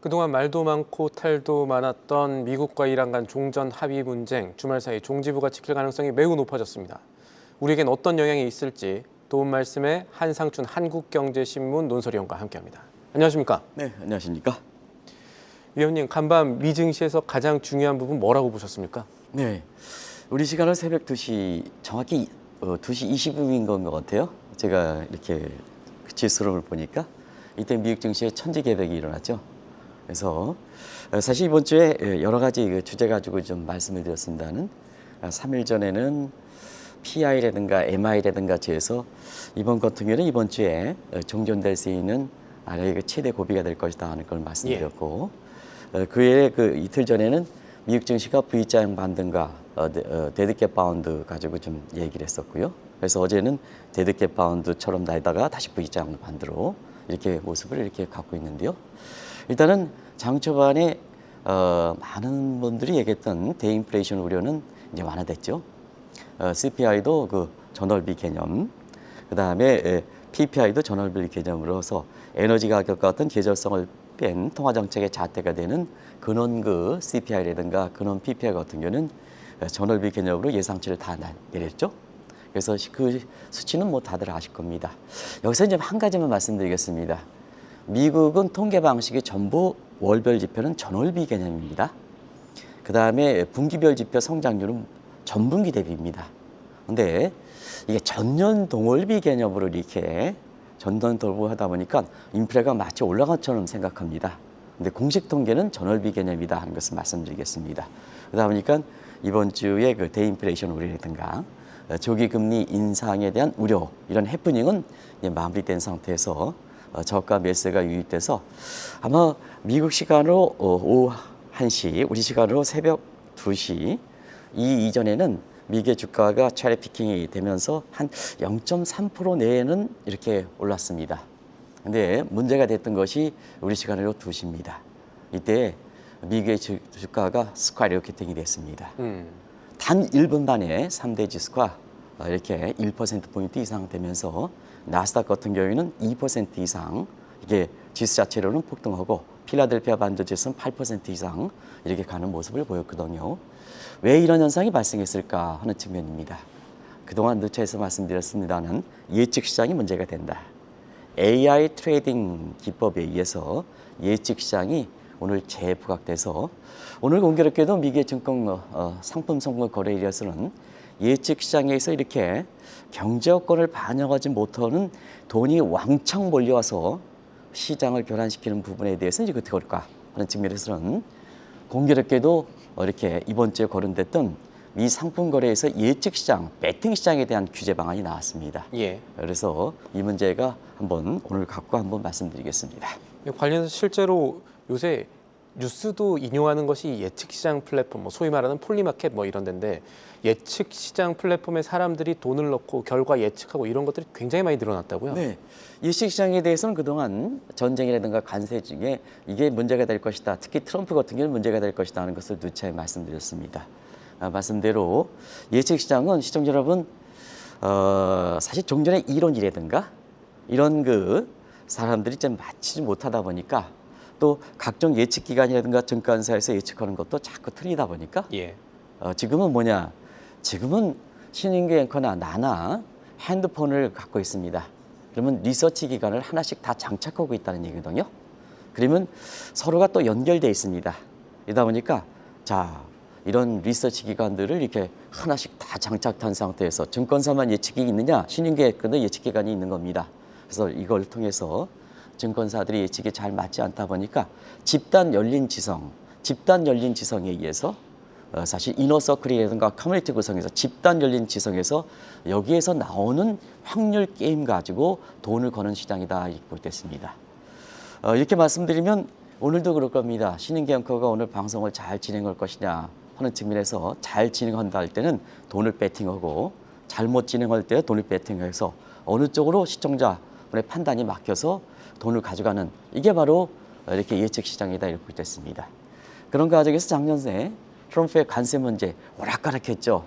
그동안 말도 많고 탈도 많았던 미국과 이란 간 종전 합의 분쟁, 주말 사이 종지부가 찍힐 가능성이 매우 높아졌습니다. 우리에겐 어떤 영향이 있을지 도움 말씀에 한상춘 한국경제신문 논설위원과 함께합니다. 안녕하십니까? 네, 안녕하십니까? 위원님, 간밤 미 증시에서 가장 중요한 부분 뭐라고 보셨습니까? 네, 우리 시간은 새벽 2시, 정확히 2시 20분인 것 같아요. 제가 이렇게 그 지수를 보니까 이때 미국 증시에 천지개벽이 일어났죠. 그래서 사실 이번 주에 여러 가지 주제 가지고 좀 말씀을 드렸습니다는 3일 전에는 PI라든가 MI라든가 제에서 이번 같은 경우는 이번 주에 종전될 수 있는 최대 고비가 될 것이다 하는 걸 말씀드렸고 그 외에 이틀 전에는 미국 증시가 V자형 반등과 데드캣 바운드 가지고 좀 얘기를 했었고요. 그래서 어제는 데드캣 바운드처럼 나다가 다시 V자형 반대로 이렇게 모습을 이렇게 갖고 있는데요. 일단은 장 초반에 많은 분들이 얘기했던 대인플레이션 우려는 이제 완화됐죠. CPI도 그 전월비 개념, 그 다음에 PPI도 전월비 개념으로서 에너지 가격 같은 계절성을 뺀 통화정책의 잣대가 되는 근원 CPI라든가 근원 PPI 같은 경우는 전월비 개념으로 예상치를 다 내렸죠. 그래서 그 수치는 뭐 다들 아실 겁니다. 여기서 이제 한 가지만 말씀드리겠습니다. 미국은 통계 방식이 전부 월별 지표는 전월비 개념입니다. 그 다음에 분기별 지표 성장률은 전분기 대비입니다. 근데 이게 전년 동월비 개념으로 이렇게 전년 동월비 하다 보니까 인플레가 마치 올라간 것처럼 생각합니다. 근데 공식 통계는 전월비 개념이다 하는 것을 말씀드리겠습니다. 그러다 보니까 이번 주에 그 대인플레이션 우려라든가 조기 금리 인상에 대한 우려 이런 해프닝은 이제 마무리된 상태에서 저가 매수가 유입돼서 아마 미국 시간으로 오후 1시, 우리 시간으로 새벽 2시 이 이전에는 미국의 주가가 차례 피킹이 되면서 한 0.3% 내에는 이렇게 올랐습니다. 근데 문제가 됐던 것이 우리 시간으로 2시입니다. 이때 미국의 주가가 스카이로켓팅이 됐습니다. 단 1분 만에 3대 지수가 이렇게 1%포인트 이상 되면서 나스닥 같은 경우에는 2% 이상 이게 지수 자체로는 폭등하고 필라델피아 반도 지수는 8% 이상 이렇게 가는 모습을 보였거든요. 왜 이런 현상이 발생했을까 하는 측면입니다. 그동안 누차에서 말씀드렸습니다는 예측 시장이 문제가 된다. AI 트레이딩 기법에 의해서 예측 시장이 오늘 재부각돼서 오늘 공교롭게도 미국의 증권 상품 선거 거래일에서는 예측 시장에서 이렇게 경제 여건을 반영하지 못하는 돈이 왕창 몰려와서 시장을 교란시키는 부분에 대해서 이제 어떻게 할까 하는 측면에서는 공교롭게도 이렇게 이번 주에 거론됐던 미 상품 거래에서 예측 시장, 배팅 시장에 대한 규제 방안이 나왔습니다. 예. 그래서 이 문제가 오늘 갖고 한번 말씀드리겠습니다. 관련해서 실제로 요새 뉴스도 인용하는 것이 예측 시장 플랫폼, 소위 말하는 폴리마켓 이런 데인데 예측 시장 플랫폼에 사람들이 돈을 넣고 결과 예측하고 이런 것들이 굉장히 많이 늘어났다고요? 네. 예측 시장에 대해서는 그동안 전쟁이라든가 관세 중에 이게 문제가 될 것이다. 특히 트럼프 같은 경우는 문제가 될 것이다 하는 것을 누차에 말씀드렸습니다. 말씀대로 예측 시장은 시청자 여러분 사실 종전의 이론이라든가 이런 사람들이 좀 맞추지 못하다 보니까 또 각종 예측 기관이라든가 증권사에서 예측하는 것도 자꾸 틀리다 보니까 지금은 뭐냐? 지금은 신인규 앵커나 나나 핸드폰을 갖고 있습니다. 그러면 리서치 기관을 하나씩 다 장착하고 있다는 얘기거든요. 그러면 서로가 또 연결되어 있습니다. 이러다 보니까 이런 리서치 기관들을 이렇게 하나씩 다 장착한 상태에서 증권사만 예측이 있느냐? 신인규 앵커는 예측 기관이 있는 겁니다. 그래서 이걸 통해서 증권사들이 예측이 잘 맞지 않다 보니까 집단 열린 지성에 의해서 사실 이너서클이라든가 커뮤니티 구성에서 집단 열린 지성에서 여기에서 나오는 확률 게임 가지고 돈을 거는 시장이다 이렇게 볼 때 있습니다. 이렇게 말씀드리면 오늘도 그럴 겁니다. 신인기 앵커가 오늘 방송을 잘 진행할 것이냐 하는 측면에서 잘 진행한다 할 때는 돈을 배팅하고 잘못 진행할 때 돈을 배팅해서 어느 쪽으로 시청자분의 판단이 막혀서 돈을 가져가는 이게 바로 이렇게 예측 시장이다 이렇게 볼 때 있습니다. 그런 과정에서 작년에 트럼프의 관세 문제 오락가락했죠.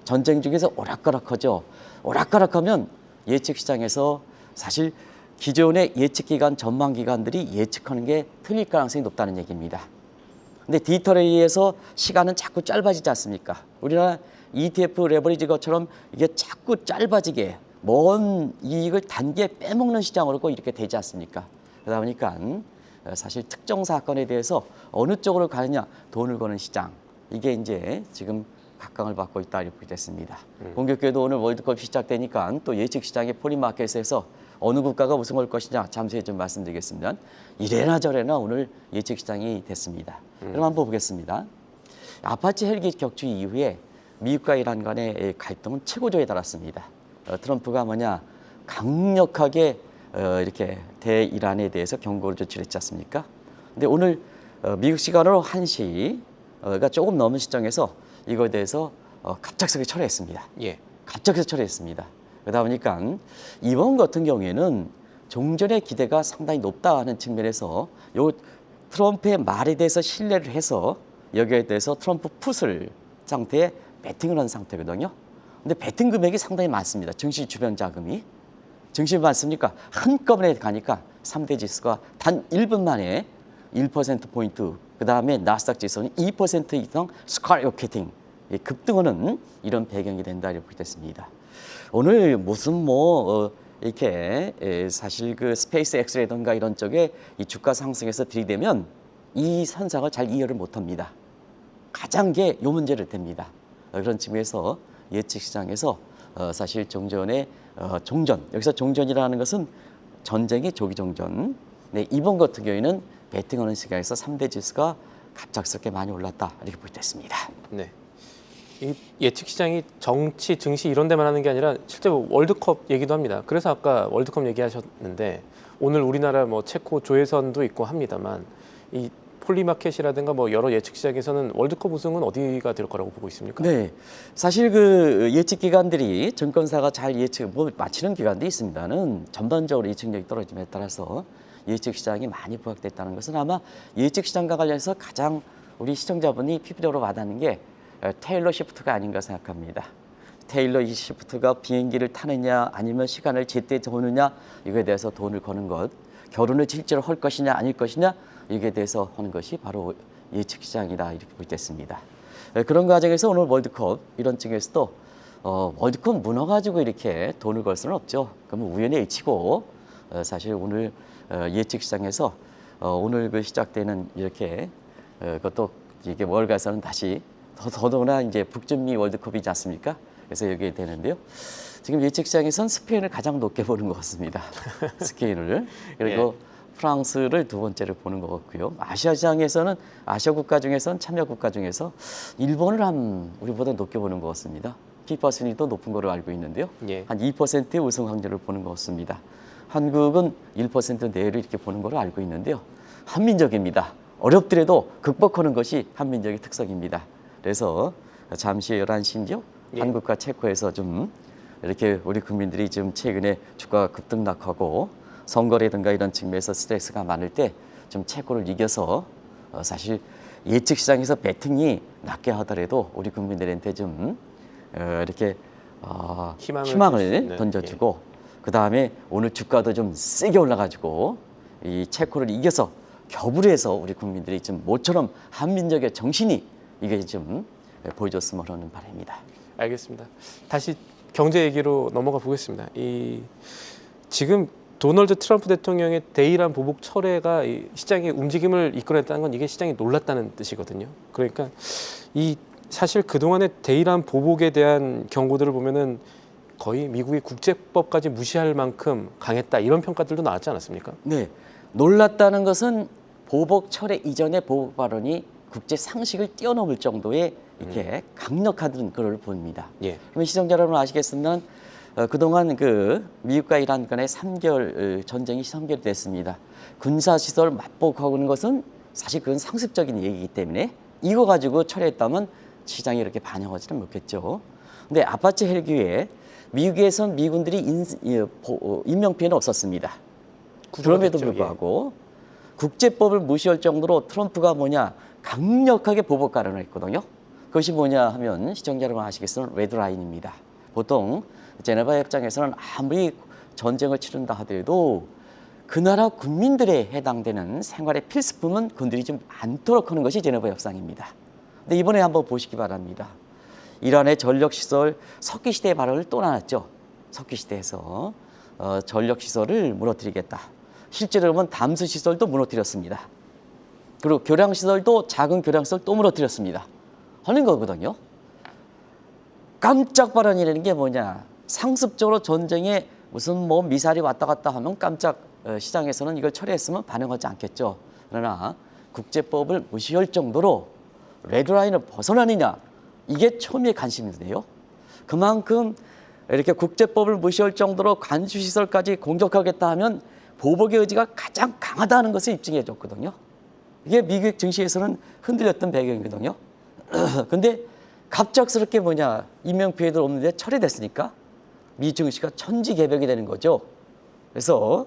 전쟁 중에서 오락가락하죠. 오락가락하면 예측 시장에서 사실 기존의 예측 기관, 전망 기관들이 예측하는 게 틀릴 가능성이 높다는 얘기입니다. 근데 디지털에 의해서 시간은 자꾸 짧아지지 않습니까? 우리나라 ETF 레버리지 것처럼 이게 자꾸 짧아지게 먼 이익을 단기에 빼먹는 시장으로 꼭 이렇게 되지 않습니까? 그러다 보니까 사실 특정 사건에 대해서 어느 쪽으로 가느냐, 돈을 거는 시장, 이게 이제 지금 각광을 받고 있다 이렇게 됐습니다. 공교롭게도 오늘 월드컵이 시작되니까 또 예측 시장의 포리마켓에서 어느 국가가 우승할 것이냐 잠시 후에 좀 말씀드리겠습니다. 이래나 저래나 오늘 예측 시장이 됐습니다. 그럼 한번 보겠습니다. 아파치 헬기 격추 이후에 미국과 이란 간의 갈등은 최고조에 달았습니다. 트럼프가 강력하게 이렇게 대이란에 대해서 경고를 조치했지 않습니까? 근데 오늘 미국 시간으로 1시가 조금 넘은 시점에서 이거에 대해서 갑작스럽게 철회했습니다. 예. 갑작스럽게 철회했습니다. 그러다 보니까 이번 같은 경우에는 종전의 기대가 상당히 높다 하는 측면에서 요 트럼프의 말에 대해서 신뢰를 해서 여기에 대해서 트럼프 풋을 상태에 베팅을 한 상태거든요. 근데 베팅 금액이 상당히 많습니다. 증시 주변 자금이. 증시 많습니까? 한꺼번에 가니까 3대 지수가 단 1분 만에 1%포인트, 그 다음에 나스닥 지수는 2% 이상 스카이로켓팅, 급등하는 이런 배경이 된다 이렇게 됐습니다. 오늘 무슨 이렇게 사실 그 스페이스 X라든가 이런 쪽에 이 주가 상승에서 들이대면 이 현상을 잘 이해를 못합니다. 가장 게 요 문제를 댑니다. 그런 측면에서 예측 시장에서 사실 종전의 종전, 여기서 종전이라는 것은 전쟁의 조기 종전. 네, 이번 같은 경우에는 베팅하는 시간에서 3대 지수가 갑작스럽게 많이 올랐다 이렇게 볼 때 있습니다. 네. 이 예측 시장이 정치, 증시 이런 데만 하는 게 아니라 실제로 월드컵 얘기도 합니다. 그래서 아까 월드컵 얘기하셨는데 오늘 우리나라 체코 조혜선도 있고 합니다만 이 폴리마켓이라든가 여러 예측 시장에서는 월드컵 우승은 어디가 될 거라고 보고 있습니까? 네, 사실 그 예측 기관들이 증권사가 잘 예측 맞히는 기관도 있습니다는 전반적으로 예측력이 떨어짐에 따라서 예측 시장이 많이 부각됐다는 것은 아마 예측 시장과 관련해서 가장 우리 시청자분이 피부적으로 와닿는 게 테일러 시프트가 아닌가 생각합니다. 테일러 이 시프트가 비행기를 타느냐 아니면 시간을 제때 보느냐 이거에 대해서 돈을 거는 것, 결혼을 실제로 할 것이냐 아닐 것이냐 이게 대해서 하는 것이 바로 예측 시장이다 이렇게 볼 때 있습니다. 그런 과정에서 오늘 월드컵 이런 측에서도 월드컵 문화 가지고 이렇게 돈을 걸 수는 없죠. 그러면 우연의 일치고 사실 오늘 예측 시장에서 오늘 그 시작되는 이렇게 그것도 이게 월가에서는 다시 더더구나 이제 북중미 월드컵이지 않습니까? 그래서 여기에 되는데요. 지금 예측 시장에선 스페인을 가장 높게 보는 것 같습니다. 스페인을 그리고 프랑스를 두 번째로 보는 것 같고요. 아시아 시장에서는 아시아 국가 중에서는 참여 국가 중에서 일본을 우리보다 높게 보는 것 같습니다. 피파 순위도 높은 거로 알고 있는데요. 한 2%의 우승 확률을 보는 것 같습니다. 한국은 1% 내외를 이렇게 보는 거로 알고 있는데요. 한민족입니다. 어렵더라도 극복하는 것이 한민족의 특성입니다. 그래서 잠시 11시인데요. 한국과 체코에서 좀 이렇게 우리 국민들이 지금 최근에 주가가 급등락하고 선거라든가 이런 측면에서 스트레스가 많을 때 좀 체코를 이겨서 사실 예측 시장에서 베팅이 낮게 하더라도 우리 국민들한테 좀 이렇게 희망을 던져주고 그 다음에 오늘 주가도 좀 세게 올라가지고 이 체코를 이겨서 겹을 해서 우리 국민들이 좀 모처럼 한민족의 정신이 이게 좀 보여줬으면 하는 바람입니다. 알겠습니다. 다시 경제 얘기로 넘어가 보겠습니다. 지금 도널드 트럼프 대통령의 대이란 보복 철회가 이 시장의 움직임을 이끌어냈다는 건 이게 시장이 놀랐다는 뜻이거든요. 그러니까 사실 그동안의 대이란 보복에 대한 경고들을 보면은 거의 미국의 국제법까지 무시할 만큼 강했다 이런 평가들도 나왔지 않았습니까? 네, 놀랐다는 것은 보복 철회 이전의 보복 발언이 국제 상식을 뛰어넘을 정도의 이렇게 강력한 그걸 봅니다. 그러면 시청자 여러분 아시겠습니까? 그동안 그 미국과 이란 간의 3개월 전쟁이 3개월이 됐습니다. 군사시설 맞복하고 있는 것은 사실 그건 상습적인 얘기이기 때문에 이거 가지고 철회했다면 시장이 이렇게 반영하지는 못했죠. 근데 아파치 헬기에 미국에선 미군들이 인명 피해는 없었습니다. 그럼에도 불구하고 국제법을 무시할 정도로 트럼프가 강력하게 보복 발언을 했거든요. 그것이 뭐냐 하면 시청자 여러분 아시겠지만 레드라인입니다. 보통 제네바 협정에서는 아무리 전쟁을 치른다 하더라도 그 나라 국민들에 해당되는 생활의 필수품은 건드리지 않도록 하는 것이 제네바 협상입니다. 근데 이번에 한번 보시기 바랍니다. 이란의 전력시설 석기시대의 발언을 또 나눴죠. 석기시대에서 전력시설을 무너뜨리겠다. 실제로 보면 담수시설도 무너뜨렸습니다. 그리고 교량시설도 작은 교량시설 또 무너뜨렸습니다. 하는 거거든요. 깜짝 발언이라는 게 뭐냐. 상습적으로 전쟁에 무슨 뭐 미사일이 왔다 갔다 하면 깜짝 시장에서는 이걸 처리했으면 반응하지 않겠죠. 그러나 국제법을 무시할 정도로 레드라인을 벗어나느냐. 이게 처음에 관심인데요. 그만큼 이렇게 국제법을 무시할 정도로 관수시설까지 공격하겠다 하면 보복의 의지가 가장 강하다는 것을 입증해 줬거든요. 이게 미국 증시에서는 흔들렸던 배경이거든요. 근데 갑작스럽게 뭐냐, 인명피해도 없는데 처리됐으니까 미 증시가 천지개벽이 되는 거죠. 그래서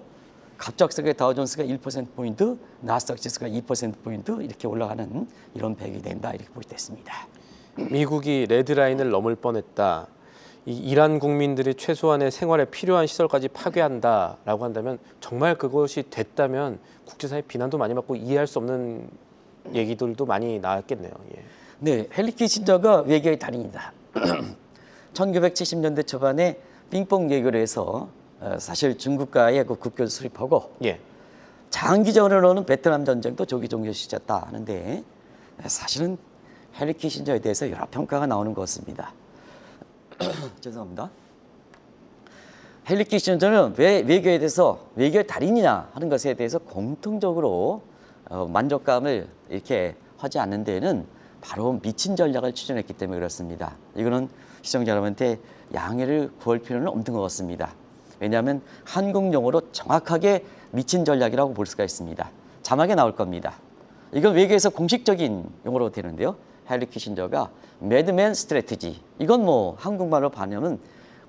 갑작스럽게 다우존스가 1%포인트, 나스닥 지수가 2%포인트 이렇게 올라가는 이런 배경이 된다, 이렇게 볼 때 있습니다. 미국이 레드라인을 넘을 뻔했다. 이 이란 국민들이 최소한의 생활에 필요한 시설까지 파괴한다라고 한다면 정말 그것이 됐다면 국제사회 비난도 많이 받고 이해할 수 없는 얘기들도 많이 나왔겠네요. 예. 네, 헨리 키신저가 외교의 달인이다. 1970년대 초반에 빙봉 외교를 해서 사실 중국과의 그 국교를 수립하고 예. 장기전으로는 베트남 전쟁도 조기 종료시켰다 하는데 사실은 헨리 키신저에 대해서 여러 평가가 나오는 것 같습니다. 죄송합니다. 헨리 키신저는 왜 외교에 대해서 외교의 달인이냐 하는 것에 대해서 공통적으로 만족감을 이렇게 하지 않는 데에는 바로 미친 전략을 추진했기 때문에 그렇습니다. 이거는 시청자 여러분한테 양해를 구할 필요는 없는 것 같습니다. 왜냐하면 한국 용어로 정확하게 미친 전략이라고 볼 수가 있습니다. 자막에 나올 겁니다. 이건 외교에서 공식적인 용어로 되는데요. 헨리 키신저가 매드맨 스트래티지, 이건 뭐 한국말로 반하면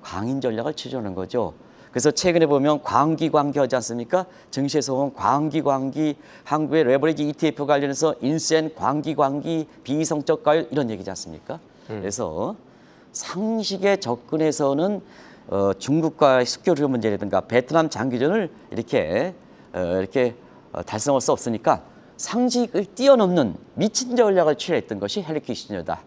광인 전략을 추진하는 거죠. 그래서 최근에 보면 광기 하지 않습니까? 증시에서 보면 광기, 한국의 레버리지 ETF 관련해서 인센 광기, 비이성적 과열 이런 얘기지 않습니까? 그래서 상식에 접근해서는 중국과의 숙교류 문제라든가 베트남 장기전을 이렇게 달성할 수 없으니까 상식을 뛰어넘는 미친 전략을 취했던 것이 헨리 키신저다.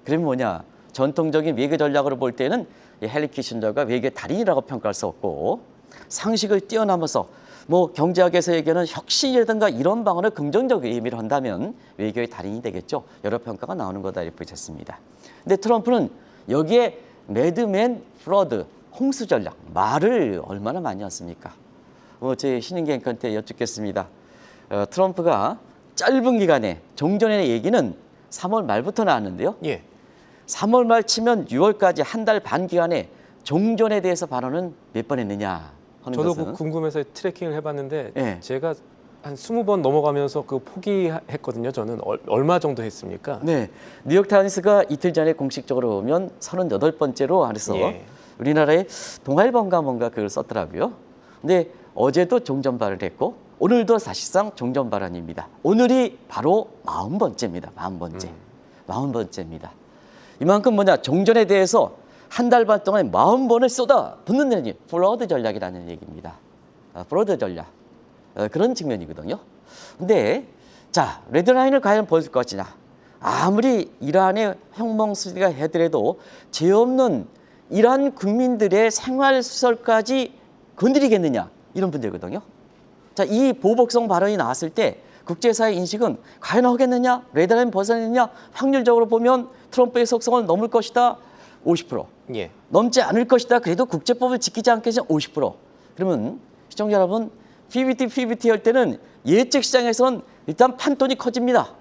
그러면 뭐냐? 전통적인 외교 전략으로 볼 때는 헨리 키신저가 외교의 달인이라고 평가할 수 없고 상식을 뛰어넘어서 뭐 경제학에서 얘기하는 혁신이라든가 이런 방안을 긍정적으로 의미를 한다면 외교의 달인이 되겠죠. 여러 평가가 나오는 거다 이렇게 보셨습니다. 근데 트럼프는 여기에 매드맨 플러드, 홍수 전략, 말을 얼마나 많이 했습니까? 제 신인기 앵커한테 여쭙겠습니다. 트럼프가 짧은 기간에 종전의 얘기는 3월 말부터 나왔는데요. 예. 3월 말 치면 6월까지 한 달 반 기간에 종전에 대해서 발언은 몇 번 했느냐 하는 저도 것은 궁금해서 트래킹을 해봤는데 예. 제가 한 20번 넘어가면서 그 포기했거든요. 저는 얼마 정도 했습니까? 네, 뉴욕타임스가 이틀 전에 공식적으로 보면 38번째로 안에서 예. 우리나라의 동아일보인가 뭔가 그걸 썼더라고요. 근데 어제도 종전 발언을 했고 오늘도 사실상 종전 발언입니다. 오늘이 바로 40번째입니다. 40번째. 40번째입니다. 이만큼 뭐냐, 종전에 대해서 한 달 반 동안 40번을 쏟아 붓는다는 얘기, 플러드 전략이라는 얘기입니다. 플러드 전략. 그런 측면이거든요. 근데 자, 레드라인을 과연 보여줄 것이냐. 아무리 이란의 혁명수리가 해더라도 죄 없는 이란 국민들의 생활시설까지 건드리겠느냐, 이런 문제거든요. 자, 이 보복성 발언이 나왔을 때 국제사회 인식은 과연 하겠느냐, 레드라인 벗어내느냐, 확률적으로 보면 트럼프의 속성을 넘을 것이다 50%, 예. 넘지 않을 것이다 그래도 국제법을 지키지 않겠냐 50%. 그러면 시청자 여러분, PBT 할 때는 예측 시장에서는 일단 판돈이 커집니다.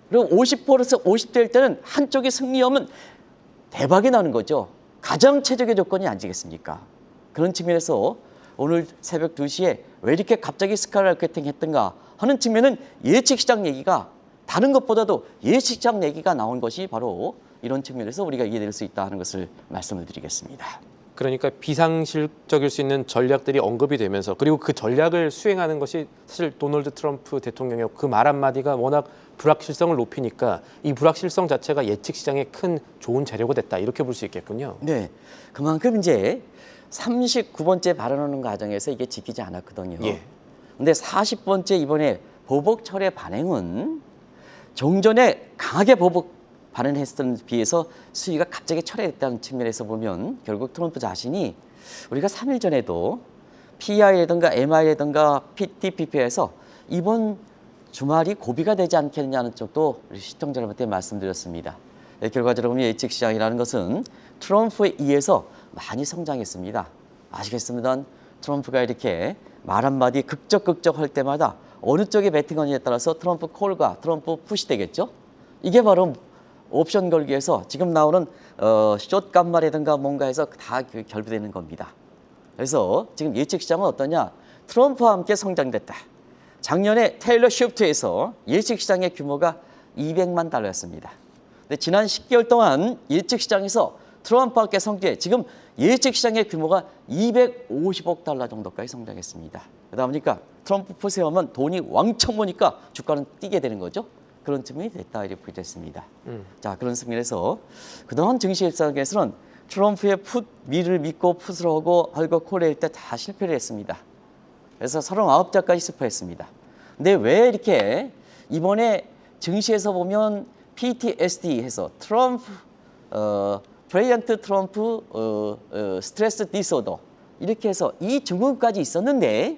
그리고 50%에서 50대일 때는 한쪽이 승리하면 대박이 나는 거죠. 가장 최적의 조건이 아니겠습니까? 그런 측면에서 오늘 새벽 2시에 왜 이렇게 갑자기 스카이라이팅 했던가 하는 측면은 예측 시장 얘기가 다른 것보다도 예측 시장 얘기가 나온 것이 바로 이런 측면에서 우리가 이해될 수 있다 하는 것을 말씀을 드리겠습니다. 그러니까 비상식적일 수 있는 전략들이 언급이 되면서 그리고 그 전략을 수행하는 것이 사실 도널드 트럼프 대통령의 그 말 한마디가 워낙 불확실성을 높이니까 이 불확실성 자체가 예측 시장에 큰 좋은 재료가 됐다 이렇게 볼 수 있겠군요. 네, 그만큼 이제 39번째 발언하는 과정에서 이게 지키지 않았거든요. 예. 근데 40번째 이번에 보복 철회 반행은 종전에 강하게 보복 발언했던 비해서 수위가 갑자기 철회됐다는 측면에서 보면 결국 트럼프 자신이 우리가 3일 전에도 PI라든가 MI라든가 TPP에서 이번 주말이 고비가 되지 않겠느냐는 쪽도 우리 시청자 여러분께 말씀드렸습니다. 결과적으로 보면 예측 시장이라는 것은 트럼프에 의해서 많이 성장했습니다. 아시겠습니까? 트럼프가 이렇게 말 한마디 극적 할 때마다 어느 쪽에 베팅하느냐에 따라서 트럼프 콜과 트럼프 푸시 되겠죠? 이게 바로 옵션 걸기에서 지금 나오는 숏 감마라든가 뭔가 해서 다 결부되는 겁니다. 그래서 지금 예측 시장은 어떠냐? 트럼프와 함께 성장됐다. 작년에 테일러 쉬프트에서 예측 시장의 규모가 200만 달러였습니다. 근데 지난 10개월 동안 예측 시장에서 트럼프와 함께 성장해 지금 예측 시장의 규모가 250억 달러 정도까지 성장했습니다. 그러다 보니까 트럼프 푸세하면 돈이 왕창 모니까 주가는 뛰게 되는 거죠. 그런 측면이 됐다 이렇게 됐습니다. 자, 그런 측면에서 그동안 증시 입장에서는 트럼프의 미를 믿고 풋을 하고 헐고 콜할 때 다 실패를 했습니다. 그래서 39자까지 스포했습니다. 근데 왜 이렇게 이번에 증시에서 보면 PTSD 해서 트럼프 브레이언트 트럼프 스트레스 디소더 이렇게 해서 이 증후군까지 있었는데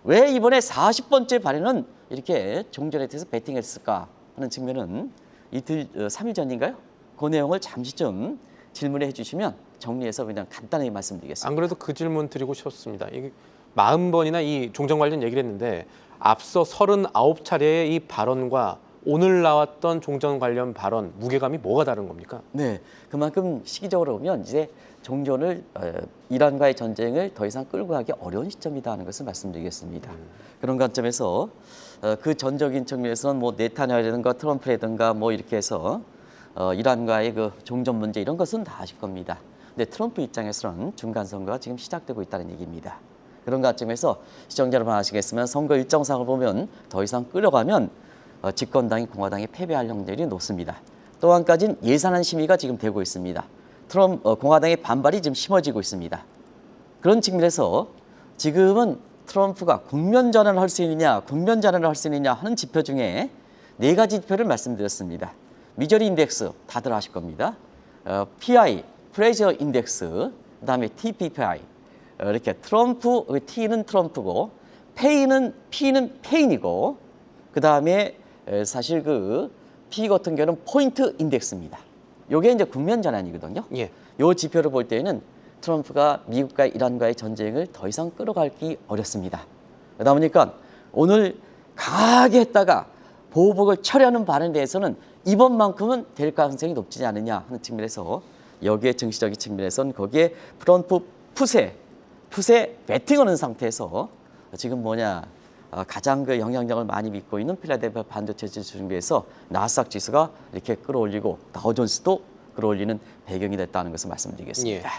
왜 이번에 40번째 발행은 이렇게 종전에 대해서 베팅했을까 하는 측면은 이틀 3일 전인가요? 그 내용을 잠시 좀 질문해 주시면 정리해서 그냥 간단하게 말씀드리겠습니다. 안 그래도 그 질문 드리고 싶었습니다. 이게 40번이나 이 종전 관련 얘기를 했는데 앞서 39차례의 이 발언과 오늘 나왔던 종전 관련 발언 무게감이 뭐가 다른 겁니까? 네, 그만큼 시기적으로 보면 이제 종전을 이란과의 전쟁을 더 이상 끌고 가기 어려운 시점이다 하는 것을 말씀드리겠습니다. 그런 관점에서 그 전적인 측면에서는 뭐 네타냐후라든가 트럼프라든가 뭐 이렇게 해서 이란과의 그 종전 문제 이런 것은 다 아실 겁니다. 근데 트럼프 입장에서는 중간 선거가 지금 시작되고 있다는 얘기입니다. 그런 관점에서 시청자 여러분 아시겠지만 선거 일정상을 보면 더 이상 끌어가면 집권당이 공화당이 패배할 확률이 높습니다. 또 한 가지는 예산안 심의가 지금 되고 있습니다. 공화당의 반발이 지금 심해지고 있습니다. 그런 측면에서 지금은 트럼프가 국면 전환을 할 수 있느냐, 국면 전환을 할 수 있느냐 하는 지표 중에 4가지 지표를 말씀드렸습니다. 미저리 인덱스 다들 아실 겁니다. PI, 프레저 인덱스, 그다음에 TPPI. 이렇게 트럼프, T는 트럼프고 P는 페인이고 그다음에 사실 그 P 같은 경우는 포인트 인덱스입니다. 요게 이제 국면 전환이거든요. 예. 요 지표를 볼 때는 트럼프가 미국과 이란과의 전쟁을 더 이상 끌어가기 어렵습니다. 그러다 보니까 오늘 강하게 했다가 보복을 철회하는 발언에 대해서는 이번만큼은 될 가능성이 높지 않느냐 하는 측면에서 여기에 정치적인 측면에서는 거기에 트럼프 풋에 베팅하는 상태에서 지금 가장 그 영향력을 많이 믿고 있는 필라델피아 반도체 지수 중에서 나스닥 지수가 이렇게 끌어올리고 다우존스도 끌어올리는 배경이 됐다는 것을 말씀드리겠습니다. 예.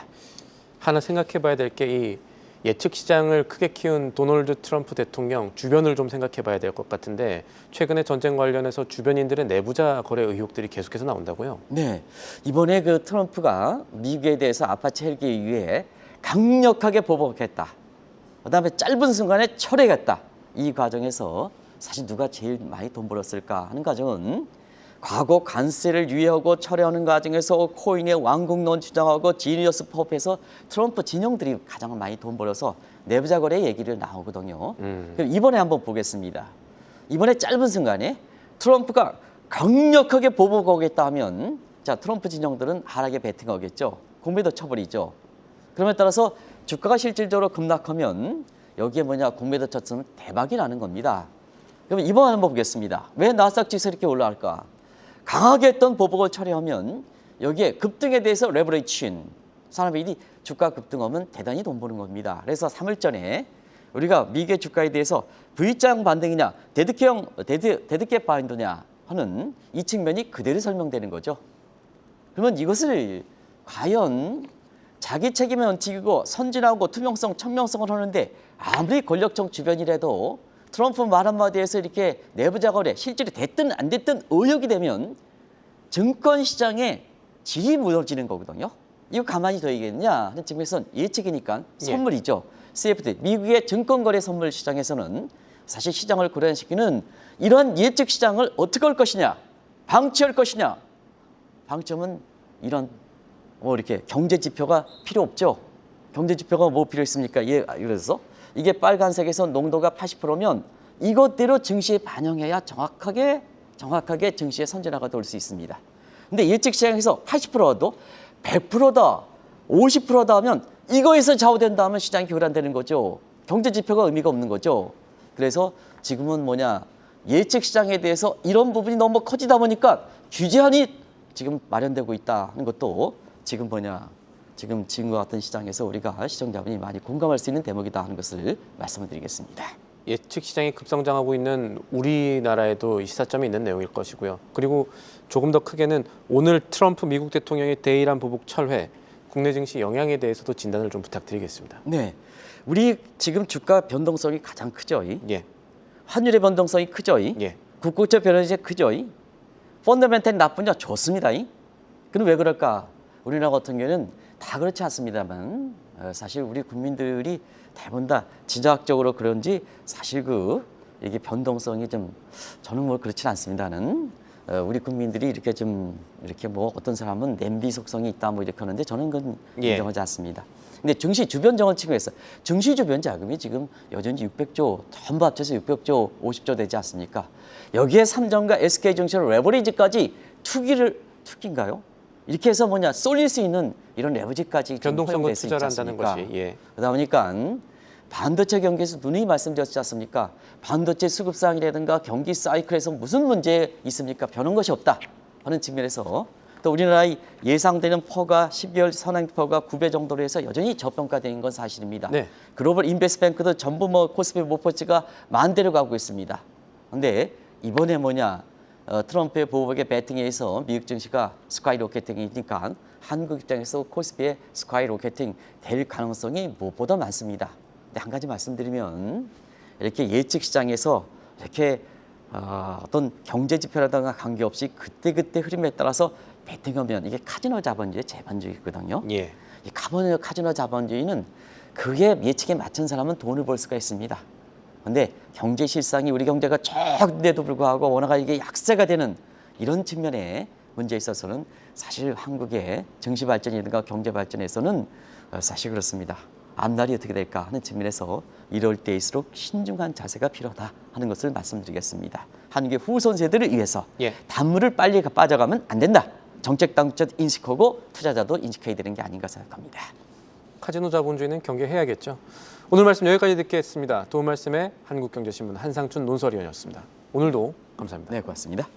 하나 생각해봐야 될 게 이 예측 시장을 크게 키운 도널드 트럼프 대통령 주변을 좀 생각해봐야 될 것 같은데 최근에 전쟁 관련해서 주변인들의 내부자 거래 의혹들이 계속해서 나온다고요? 네, 이번에 그 트럼프가 미국에 대해서 아파트 헬기 이후에 강력하게 보복했다. 그다음에 짧은 순간에 철회했다. 이 과정에서 사실 누가 제일 많이 돈 벌었을까 하는 과정은 과거 관세를 유예하고 철회하는 과정에서 코인의 왕국론 주장하고 지니어스 펍에서 트럼프 진영들이 가장 많이 돈 벌어서 내부자 거래 얘기를 나오거든요. 그럼 이번에 한번 보겠습니다. 이번에 짧은 순간에 트럼프가 강력하게 보복하겠다 하면 자 트럼프 진영들은 하락에 베팅하겠죠. 공매도 쳐버리죠. 그러면 따라서 주가가 실질적으로 급락하면 여기에 공매도 쳤으면 대박이 나는 겁니다. 그럼 이번 한번 보겠습니다. 왜 나스닥 지수 이렇게 올라갈까? 강하게 했던 보복을 철회하면 여기에 급등에 대해서 레버리지인 사람들이 주가 급등하면 대단히 돈 버는 겁니다. 그래서 3일 전에 우리가 미국의 주가에 대해서 V자 반등이냐 데드캣 바인더냐 하는 이 측면이 그대로 설명되는 거죠. 그러면 이것을 과연 자기 책임의 원칙이고 선진하고 투명성, 청명성을 하는데 아무리 권력층 주변이라도 트럼프 말 한마디에서 이렇게 내부자 거래 실제로 됐든 안 됐든 의혹이 되면 증권시장의 질이 무너지는 거거든요. 이거 가만히 둬야겠냐 하는 측면에서는 예측이니까 선물이죠. CFD, 미국의 증권거래 선물 시장에서는 사실 시장을 고려시키는 이러한 예측 시장을 어떻게 할 것이냐, 방치할 것이냐. 방점은 이런 이렇게 경제 지표가 필요 없죠. 경제 지표가 뭐 필요 있습니까? 그래서 이게 빨간색에서 농도가 80%면 이것대로 증시에 반영해야 정확하게 증시의 선진화가 될 수 있습니다. 근데 예측 시장에서 80%도 100%다, 50%다 하면 이거에서 좌우된다 하면 시장이 교란되는 거죠. 경제 지표가 의미가 없는 거죠. 그래서 지금은 예측 시장에 대해서 이런 부분이 너무 커지다 보니까 규제안이 지금 마련되고 있다는 것도 지금 지금과 같은 시장에서 우리가 시청자분이 많이 공감할 수 있는 대목이다 하는 것을 말씀을 드리겠습니다. 예측 시장이 급성장하고 있는 우리나라에도 이 시사점이 있는 내용일 것이고요. 그리고 조금 더 크게는 오늘 트럼프 미국 대통령의 대이란 보복 철회, 국내 증시 영향에 대해서도 진단을 좀 부탁드리겠습니다. 네, 우리 지금 주가 변동성이 가장 크죠. 예. 환율의 변동성이 크죠. 예. 국고채 변동성이 크죠. 펀더멘탈이 나쁘냐? 좋습니다. 그럼 왜 그럴까? 우리나라 같은 경우는 다 그렇지 않습니다만 사실 우리 국민들이 대부분 다 지정학적으로 그런지 사실 이게 변동성이 좀 저는 뭐 그렇진 않습니다는 우리 국민들이 이렇게 어떤 사람은 냄비 속성이 있다 뭐 이렇게 하는데 저는 그건 인정하지 않습니다. 근데 증시 주변 정을 측면에서 증시 주변 자금이 지금 여전히 600조 전부 합쳐서 600조 50조 되지 않습니까? 여기에 삼성과 SK증시의 레버리지까지 투기인가요? 이렇게 해서 쏠릴 수 있는 이런 레버리지까지 변동성을 투자를 한다는 것이. 예. 그러다 보니까 반도체 경기에서 누누이 말씀드렸지 않습니까? 반도체 수급상이라든가 경기 사이클에서 무슨 문제 있습니까? 변한 것이 없다 하는 측면에서 또 우리나라의 예상되는 퍼가 12월 선행 퍼가 9배 정도로 해서 여전히 저평가된 건 사실입니다. 네. 글로벌 인베스트뱅크도 전부 코스피 모퍼치가 만대로 가고 있습니다. 그런데 이번에 트럼프의 보복의 배팅에 의해서 미국 증시가 스카이로켓팅이니까 한국 입장에서 코스피의 스카이로켓팅 될 가능성이 무엇보다 많습니다. 근데 한 가지 말씀드리면 이렇게 예측 시장에서 이렇게 어떤 경제 지표라든가 관계없이 그때그때 흐름에 따라서 배팅하면 이게 카지노 자본주의 재반주의거든요. 예. 이 카지노 자본주의는 그게 예측에 맞춘 사람은 돈을 벌 수가 있습니다. 그런데 경제 실상이 우리 경제가 좋은데도 불구하고 워낙 이게 약세가 되는 이런 측면의 문제에 있어서는 사실 한국의 증시 발전이든가 경제 발전에서는 사실 그렇습니다. 앞날이 어떻게 될까 하는 측면에서 이럴 때일수록 신중한 자세가 필요하다 하는 것을 말씀드리겠습니다. 한국의 후손 세대를 위해서 단물을 빨리 빠져가면 안 된다. 정책 당국자도 인식하고 투자자도 인식해야 되는 게 아닌가 생각합니다. 카지노 자본주의는 경계해야겠죠. 오늘 말씀 여기까지 듣겠습니다. 도움 말씀에 한국경제신문 한상춘 논설위원이었습니다. 오늘도 감사합니다. 네, 고맙습니다.